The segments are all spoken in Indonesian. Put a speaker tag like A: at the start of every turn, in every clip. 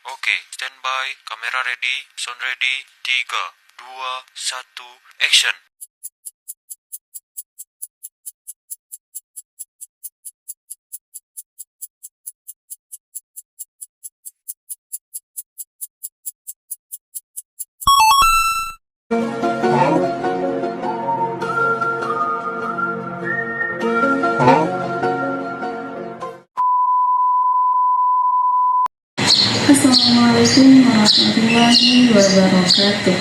A: Oke, standby, kamera ready, sound ready, 3, 2, 1, action.
B: Assalamualaikum warahmatullahi wabarakatuh.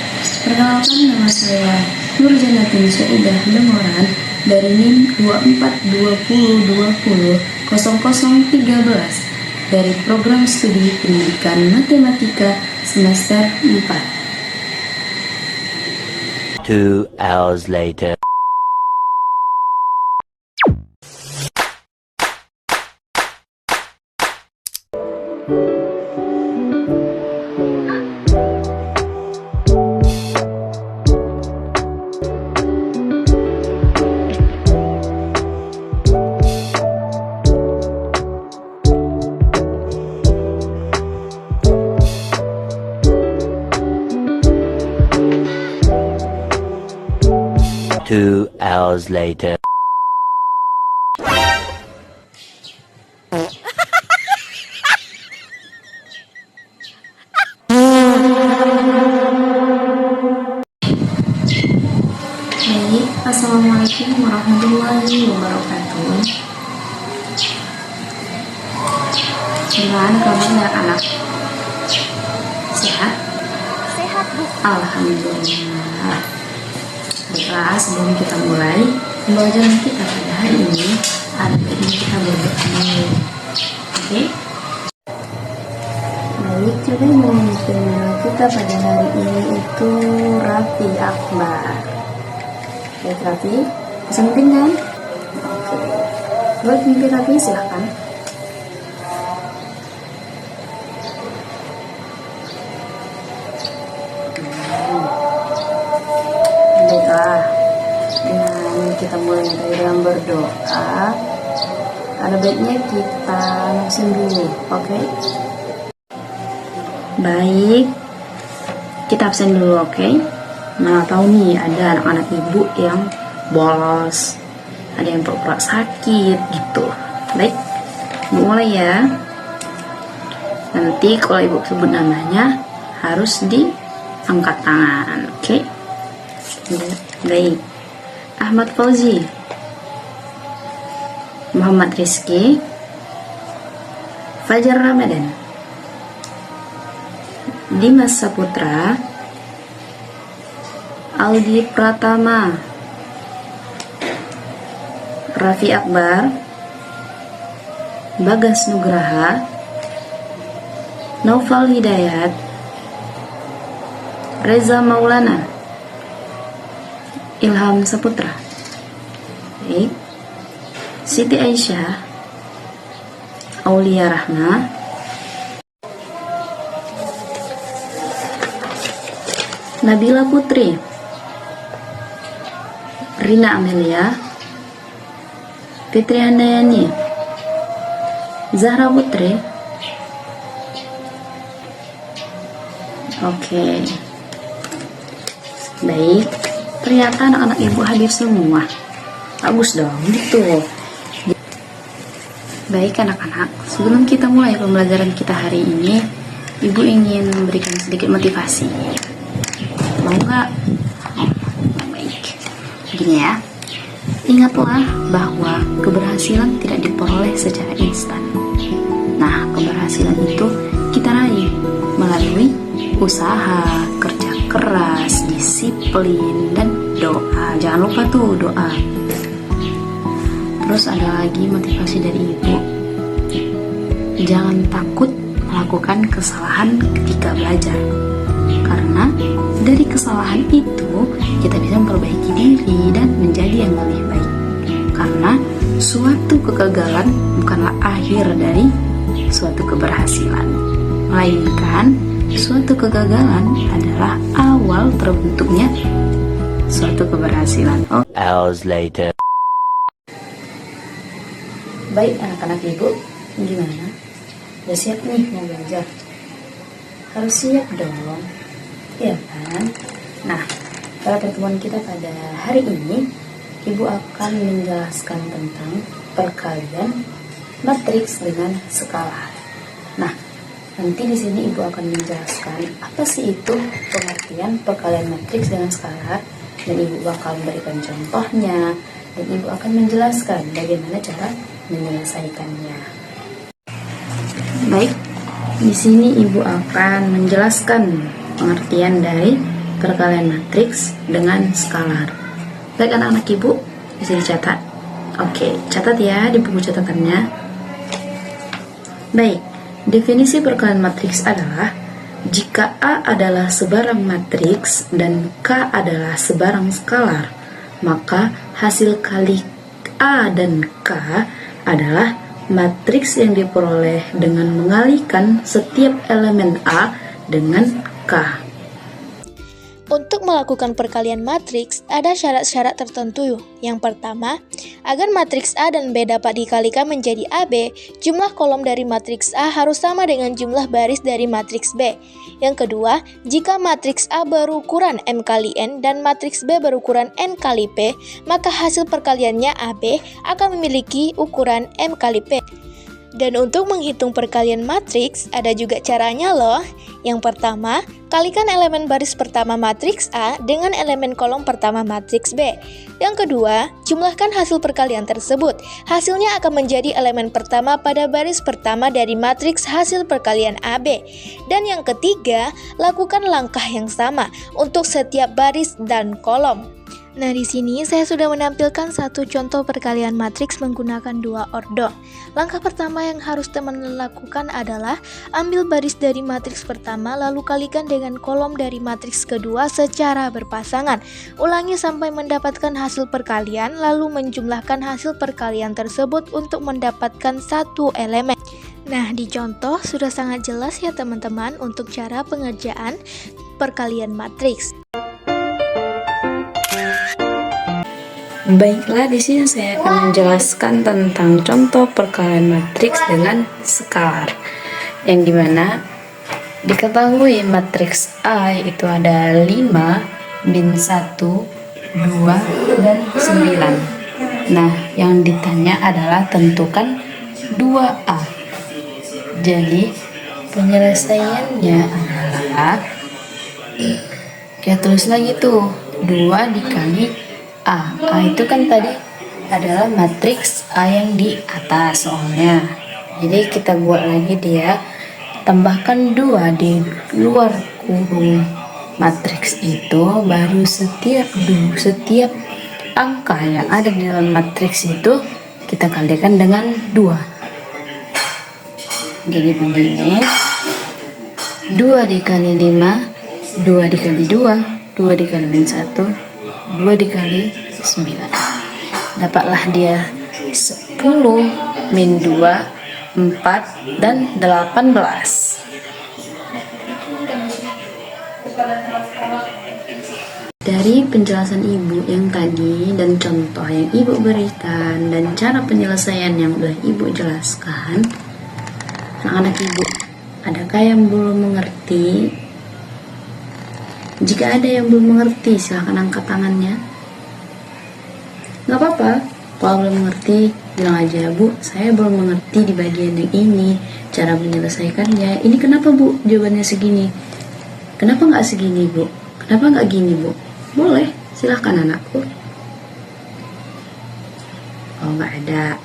B: Perkenalkan, nama saya Nurjanatin Syaidah Demoran dari NIM 2420200013 dari Program Studi Pendidikan Matematika semester 4.
C: 2 hours later. Two hours later.
B: Baik, Assalamualaikum warahmatullahi wabarakatuh. Gimana kabarnya anak-anak? Sehat?
D: Sehat, Bu.
B: Alhamdulillah. Baiklah, sebelum kita mulai pembelajaran kita pada hari ini, ada baiknya kita berdoa dulu. Oke? Baik, coba yang memimpin kita pada hari ini itu Raffi Akbar. Baik, Raffi, bisa mimpin kan? Oke. Buat mimpin Raffi, silahkan. Baiklah, dengan kita mulai dengan berdoa, ada baiknya kita langsung dulu, oke? Baik, kita absen dulu, oke? Nah, tahu nih, ada anak-anak ibu yang bolos, ada yang pura-pura sakit, gitu. Baik, mulai ya. Nanti kalau ibu sebut namanya, harus diangkat tangan, oke? Baik, Ahmad Fauzi, Muhammad Rizki, Fajar Ramadan, Dimas Saputra, Aldi Pratama, Raffi Akbar, Bagas Nugraha, Naufal Hidayat, Reza Maulana, Ilham Saputra. Baik. Siti Aisyah, Aulia Rahma, Nabila Putri, Rina Amelia, Fitri Handayani, Zahra Putri. Oke. Baik. Ternyata anak-anak ibu hadir semua. Bagus dong, gitu. Baik anak-anak, sebelum kita mulai pembelajaran kita hari ini, ibu ingin memberikan sedikit motivasi. Mau nggak? Oh, baik. Begini ya, ingatlah bahwa keberhasilan tidak diperoleh secara instan. Nah, keberhasilan itu kita raih melalui usaha, kerja keras, disiplin, dan doa. Jangan lupa tuh doa. Terus ada lagi motivasi dari ibu. jangan takut melakukan kesalahan ketika belajar. Karena dari kesalahan itu kita bisa memperbaiki diri dan menjadi yang lebih baik. Karena suatu kegagalan bukanlah akhir dari suatu keberhasilan, melainkan suatu kegagalan adalah awal terbentuknya suatu keberhasilan.
C: Hours later.
B: Baik anak-anak ibu, gimana? Udah siap nih mau belajar? Harus siap dong, ya kan? Nah, pada pertemuan kita pada hari ini, ibu akan menjelaskan tentang perkalian matriks dengan skala. Nah, nanti di sini ibu akan menjelaskan apa sih itu pengertian perkalian matriks dengan skala, dan ibu bakal memberikan contohnya, dan ibu akan menjelaskan bagaimana cara menyelesaikannya. Baik, di sini ibu akan menjelaskan pengertian dari perkalian matriks dengan skalar. Baik anak-anak ibu, bisa dicatat. Oke, catat ya di buku catatannya. Baik, definisi perkalian matriks adalah jika A adalah sebarang matriks dan K adalah sebarang skalar, maka hasil kali A dan K adalah matriks yang diperoleh dengan mengalikan setiap elemen A dengan K.
D: Untuk melakukan perkalian matriks, ada syarat-syarat tertentu. Yang pertama, agar matriks A dan B dapat dikalikan menjadi AB, jumlah kolom dari matriks A harus sama dengan jumlah baris dari matriks B. Yang kedua, jika matriks A berukuran M kali N dan matriks B berukuran N kali P, maka hasil perkaliannya AB akan memiliki ukuran M kali P. Dan untuk menghitung perkalian matriks, ada juga caranya loh. Yang pertama, kalikan elemen baris pertama matriks A dengan elemen kolom pertama matriks B. Yang kedua, jumlahkan hasil perkalian tersebut. Hasilnya akan menjadi elemen pertama pada baris pertama dari matriks hasil perkalian AB. Dan yang ketiga, lakukan langkah yang sama untuk setiap baris dan kolom. Nah, di sini saya sudah menampilkan satu contoh perkalian matriks menggunakan dua ordo. Langkah pertama yang harus teman lakukan adalah ambil baris dari matriks pertama lalu kalikan dengan kolom dari matriks kedua secara berpasangan. Ulangi sampai mendapatkan hasil perkalian lalu menjumlahkan hasil perkalian tersebut untuk mendapatkan satu elemen. Nah, di contoh sudah sangat jelas ya teman-teman untuk cara pengerjaan perkalian matriks.
B: Baiklah, di sini saya akan menjelaskan tentang contoh perkalian matriks dengan skalar, yang dimana diketahui matriks A itu ada 5, min 1, 2, dan 9. Nah, yang ditanya adalah tentukan 2A. Jadi, penyelesaiannya adalah kita tulis lagi tuh 2 dikali A. A itu kan tadi adalah matriks A yang di atas soalnya. Jadi kita buat lagi dia, tambahkan 2 di luar kurung matriks itu, baru setiap angka yang ada di dalam matriks itu kita kalikan dengan 2. Jadi begini, 2 dikali 5, 2 dikali 2, 2 dikali min 1, 2 dikali 9. Dapatlah dia 10 min 2, 4, dan 18. Dari penjelasan ibu yang tadi dan contoh yang ibu berikan dan cara penyelesaian yang sudah ibu jelaskan, anak-anak ibu, adakah yang belum mengerti? Jika ada yang belum mengerti, silahkan angkat tangannya. Gak apa-apa, kalau belum mengerti, bilang aja, Bu, saya belum mengerti di bagian yang ini, cara menyelesaikannya. Ini kenapa, Bu, jawabannya segini? Kenapa gak segini, Bu? Kenapa gak gini, Bu? Boleh, silahkan anakku. Oh, gak ada.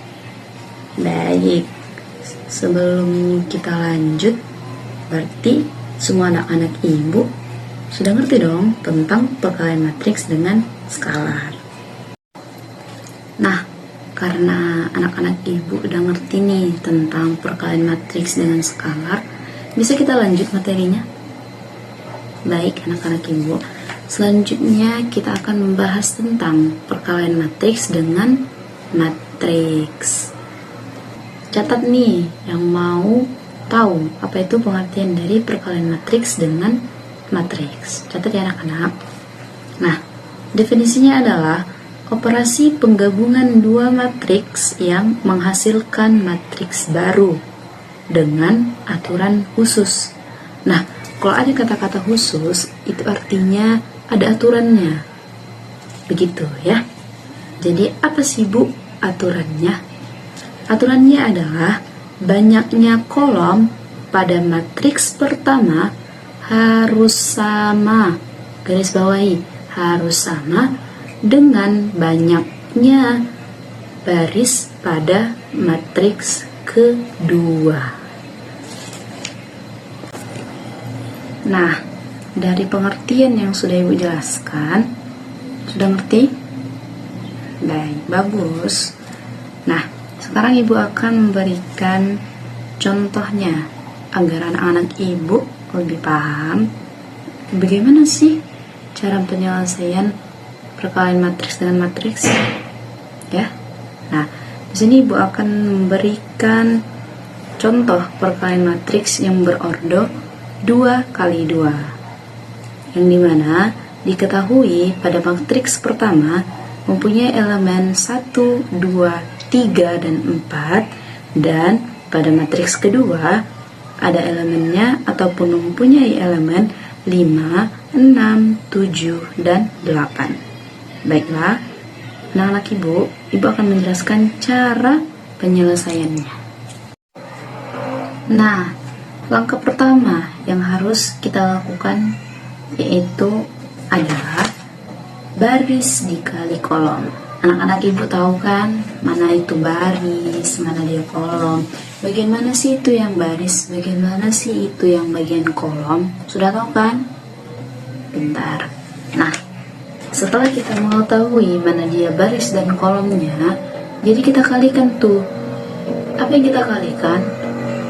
B: Baik, sebelum kita lanjut, berarti semua anak-anak ibu sudah ngerti dong tentang perkalian matriks dengan skalar. Nah, karena anak-anak ibu udah ngerti nih tentang perkalian matriks dengan skalar, bisa kita lanjut materinya? Baik anak-anak ibu, selanjutnya kita akan membahas tentang perkalian matriks dengan matriks. Catat nih yang mau tahu apa itu pengertian dari perkalian matriks dengan matriks. Catat ya anak-anak. Nah, definisinya adalah operasi penggabungan dua matriks yang menghasilkan matriks baru dengan aturan khusus. Nah, kalau ada kata-kata khusus, itu artinya ada aturannya. Begitu ya. Jadi apa sih Bu aturannya? Aturannya adalah banyaknya kolom pada matriks pertama harus sama, garis bawahi, harus sama dengan banyaknya baris pada matriks kedua. Nah, dari pengertian yang sudah Ibu jelaskan, sudah ngerti? Baik, bagus. Nah, sekarang Ibu akan memberikan contohnya agar anak-anak Ibu lebih paham bagaimana sih cara penyelesaian perkalian matriks dengan matriks. Ya. Nah, di sini Ibu akan memberikan contoh perkalian matriks yang berordo 2 kali 2. Yang dimana diketahui pada matriks pertama mempunyai elemen 1, 2, 3, dan 4, dan pada matriks kedua ada elemennya ataupun mempunyai elemen 5, 6, 7, dan 8. Baiklah, anak-anak Ibu akan menjelaskan cara penyelesaiannya. Nah, langkah pertama yang harus kita lakukan yaitu adalah baris dikali kolom. Anak-anak Ibu tahu kan mana itu baris, mana dia kolom. Bagaimana sih itu yang baris, bagaimana sih itu yang bagian kolom? Sudah tahu kan? Bentar. Nah, setelah kita mengetahui mana dia baris dan kolomnya, jadi kita kalikan tuh. Apa yang kita kalikan?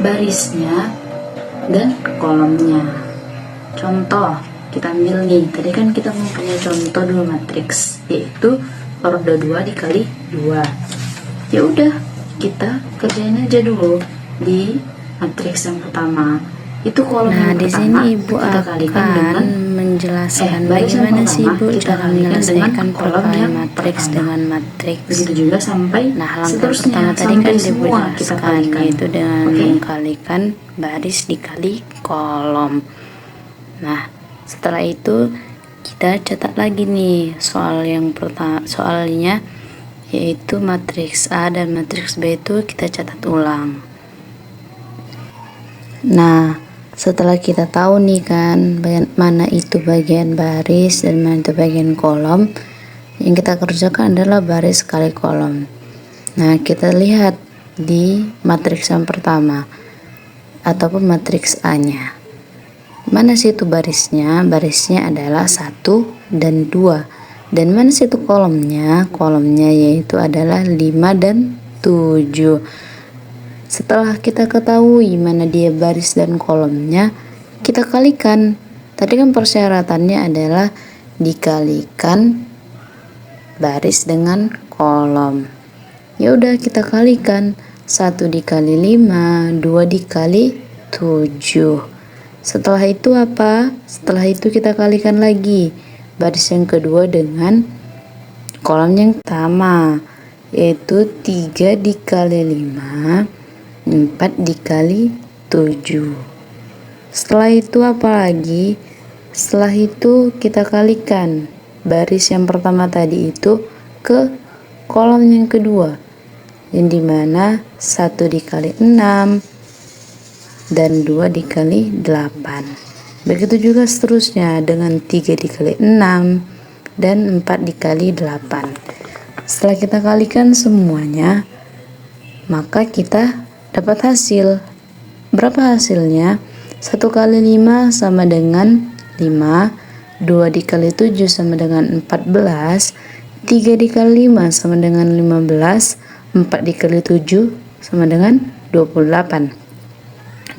B: Barisnya dan kolomnya. Contoh, kita ambil nih. Tadi kan kita mempunyai contoh dua matriks, yaitu ordo 2 dikali 2. Ya udah, kita kerjain aja dulu di matriks yang pertama. Itu kolom
E: Nah,
B: yang
E: di
B: pertama
E: sini Ibu
B: kita kalikan dengan
E: akan menjelaskan
B: baris yang
E: bagaimana sih
B: pertama
E: Ibu
B: kita
E: cara
B: kalikan
E: menyelesaikan
B: dengan kolom
E: perkalian
B: yang
E: matriks
B: pertama.
E: dengan matriks.
B: Begitu juga sampai
E: Nah, langkah
B: seterusnya,
E: pertama tadi
B: sampai
E: kan Ibu
B: semua kita
E: jelaskan,
B: kalikan.
E: yaitu dengan
B: Oke?
E: mengkalikan baris dikali kolom. Nah, setelah itu kita catat lagi nih soal yang pertama, soalnya yaitu matriks A dan matriks B itu kita catat ulang. Nah, setelah kita tahu nih kan mana itu bagian baris dan mana itu bagian kolom, yang kita kerjakan adalah baris kali kolom. Nah, kita lihat di matriks yang pertama ataupun matriks A-nya. Mana sih itu barisnya? Barisnya adalah 1 dan 2. Dan mana sih itu kolomnya? Kolomnya yaitu adalah 5 dan 7. Setelah kita ketahui mana dia baris dan kolomnya, kita kalikan. Tadi kan persyaratannya adalah dikalikan baris dengan kolom. Ya udah, kita kalikan. 1 dikali 5, 2 dikali 7. Setelah itu apa? Setelah itu kita kalikan lagi baris yang kedua dengan kolom yang pertama, yaitu 3 dikali 5, 4 dikali 7. Setelah itu apa lagi? Setelah itu kita kalikan baris yang pertama tadi itu ke kolom yang kedua, yang dimana 1 dikali 6 dan 2 dikali 8. Begitu juga seterusnya dengan 3 dikali 6 dan 4 dikali 8. Setelah kita kalikan semuanya, maka kita dapat hasil. Berapa hasilnya? 1 kali 5 sama dengan 5, 2 dikali 7 sama dengan 14, 3 dikali 5 sama dengan 15, 4 dikali 7 sama dengan 28.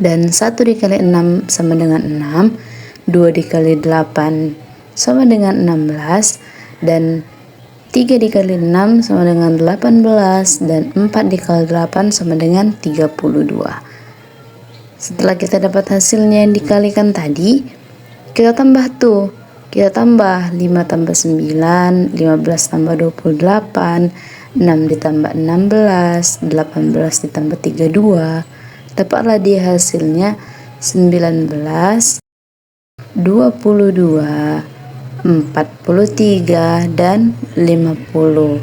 E: Dan 1 dikali 6 sama dengan 6, 2 dikali 8 sama dengan 16, dan 3 dikali 6 sama dengan 18, dan 4 dikali 8 sama dengan 32. Setelah kita dapat hasilnya yang dikalikan tadi, kita tambah tuh. Kita tambah 5 tambah 9, 15 tambah 28, 6 ditambah 16, 18 ditambah 32. Dapatlah dia hasilnya 19, 22, 43, dan 50.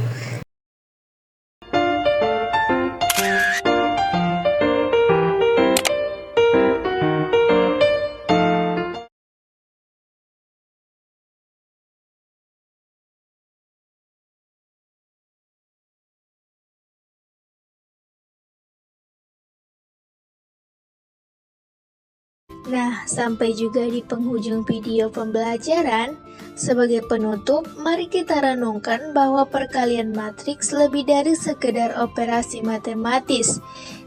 D: Nah, sampai juga di penghujung video pembelajaran. Sebagai penutup, mari kita renungkan bahwa perkalian matriks lebih dari sekedar operasi matematis.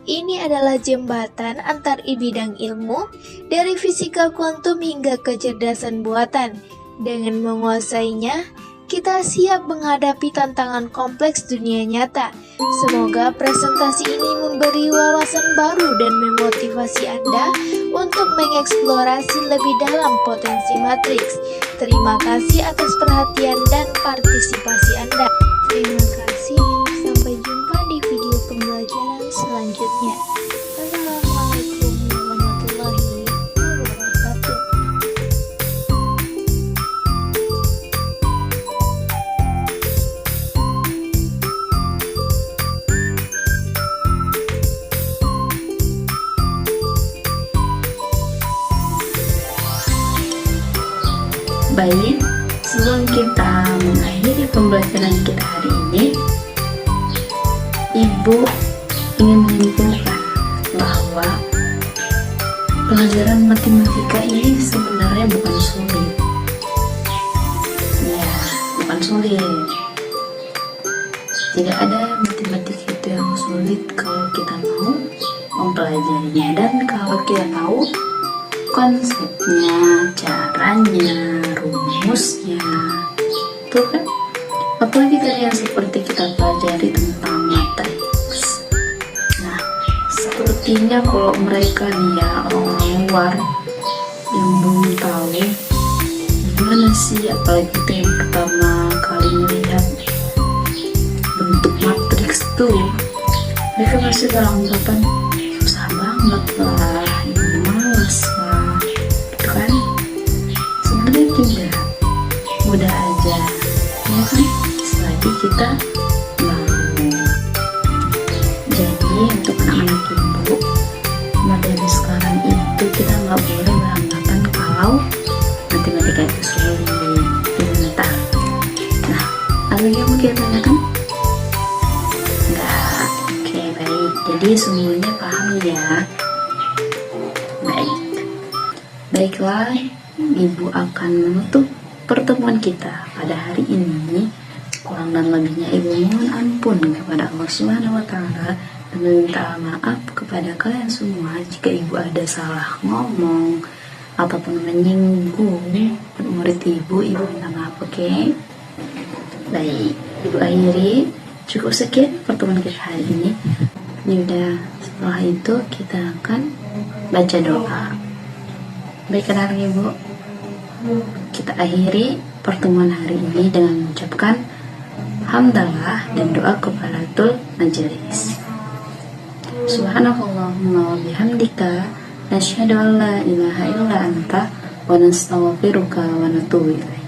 D: Ini adalah jembatan antar bidang ilmu, dari fisika kuantum hingga kecerdasan buatan. Dengan menguasainya, kita siap menghadapi tantangan kompleks dunia nyata. Semoga presentasi ini memberi wawasan baru dan memotivasi Anda untuk mengeksplorasi lebih dalam potensi matriks. Terima kasih atas perhatian dan partisipasi Anda. Terima kasih, sampai jumpa di video pembelajaran selanjutnya. Assalamualaikum warahmatullahi wabarakatuh.
B: Baik, sebelum kita mengakhiri pembelajaran kita hari ini, Ibu ingin menyimpulkan bahwa pelajaran matematika ini sebenarnya bukan sulit. Ya, bukan sulit. Tidak ada matematika itu yang sulit kalau kita mau mempelajarinya, dan kalau kita tahu konsepnya, caranya, rumusnya, itu kan. Apalagi tadi yang seperti kita pelajari tentang matriks. Nah, sepertinya kalau mereka nih ya, orang luar yang belum tahu gimana sih, apalagi kita yang pertama kali melihat bentuk matriks tuh, mereka pasti beranggapan susah banget lah, malas lah, gitu kan. Sebenarnya tidak, mudah aja, ya kan, selagi kita mau. Jadi untuk anak-anak ibu, modern sekarang itu kita nggak boleh beranggapan kalau matematika itu sulit, gimana? Nah, ada yang mau kita tanyakan? Enggak, oke, baik. Jadi semuanya paham ya. Baik, baiklah, Ibu akan menutup pertemuan kita pada hari ini. Kurang dan lebihnya Ibu mohon ampun kepada Allah Subhanahu wa Ta'ala, dan meminta maaf kepada kalian semua jika Ibu ada salah ngomong ataupun menyinggung murid Ibu minta maaf, oke? Baik, Ibu akhiri. Cukup sekian pertemuan kita hari ini. Yaudah, setelah itu kita akan baca doa. Baik anak Ibu, kita akhiri pertemuan hari ini dengan mengucapkan hamdalah dan doa kafaratul majelis. Subhanakallahumma wa bihamdika, nasyhadu an la ilaha illa anta, wa nastaghfiruka wa natubu ilaik.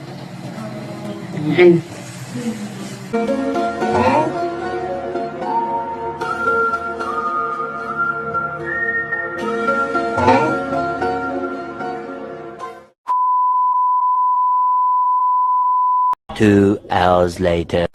B: Amin.
C: 2 hours later.